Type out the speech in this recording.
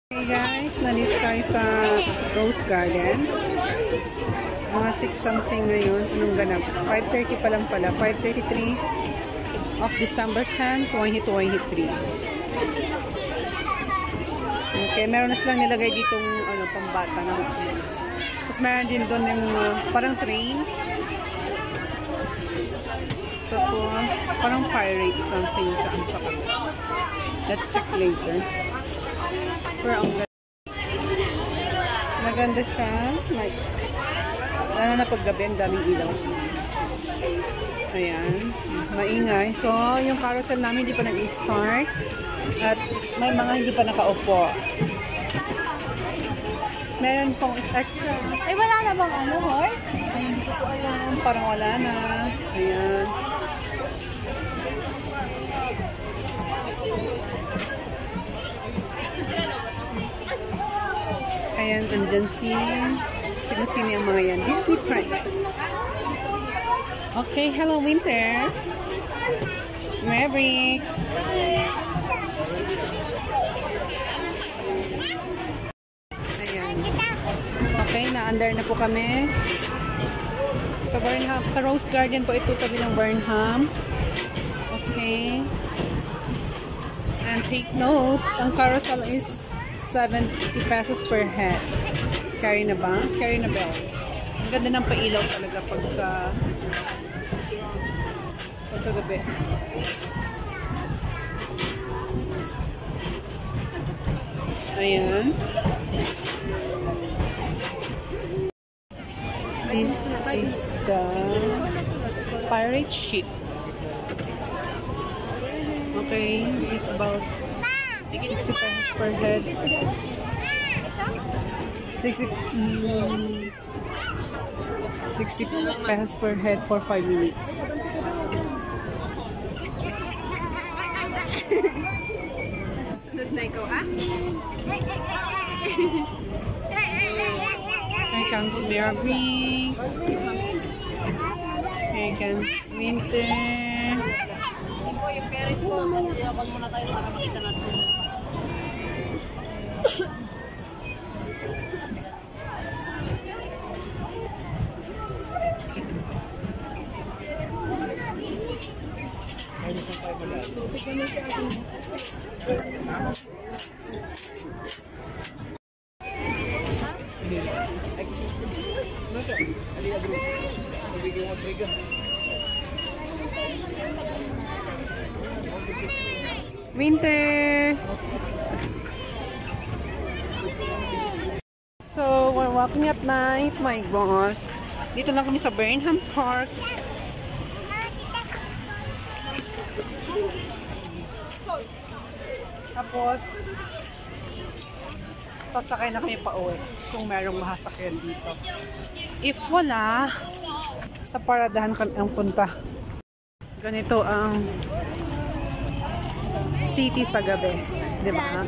Hey guys, nandito tayo sa Rose Garden. Mga 6 something ngayon. Anong ganap? 5:30 pa lang pala. 5:33 of December 10, 2023. Okay, meron na silang nilagay ditong pambata na. Tapos meron din doon yung parang train. Tapos parang pirate something sa Let's check later. Pero ang maganda siya. Lalo na paggabi, ang daming ilaw. Ayan. Maingay. So, yung carousel namin hindi pa nag-start. At may mga hindi pa nakaupo. Meron pong extra. Ay, wala na bang horse? Ay, hindi ko alam. Parang wala na. Ayan. Ayan, andyan sino yung mga yan. Disney princess. Okay, hello Winter. Maverick. Ayan. Okay, na-under na po kami. Sa Burnham, sa Rose Garden po ito tabi ng Burnham. Okay. And take note, ang carousel is 70 pesos per head. Carry na ba? Carry na bells. Ang ganda ng pailaw talaga pagkagabi. Ayan. This is the pirate ship. Okay, it's about 60 pesos per head. 60 pesos per head for 5 minutes. Sunod na ikaw, ha? Here comes Maverick. Here comes Winter. Yung parents ko, mag muna tayo para makita natin. Winter! So, we're walking at night, my gosh. Dito lang kami sa Burnham Park. Tapos, sasakay na kami pa uwi kung merong mahasakyan dito. If wala, sa paradahan kami ang punta. Ganito ang city sa gabi, di ba?